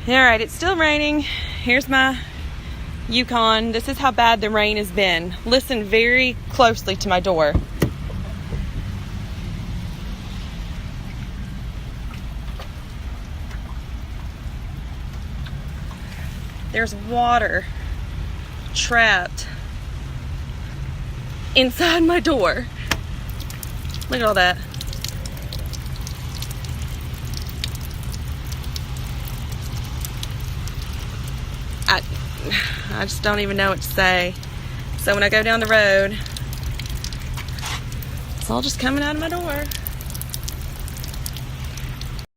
Alright, it's still raining. Here's my Yukon. This is how bad the rain has been. Listen very closely to my door. There's water trapped inside my door. Look at all that. I just don't even know what to say. So when I go down the road, it's all just coming out of my door.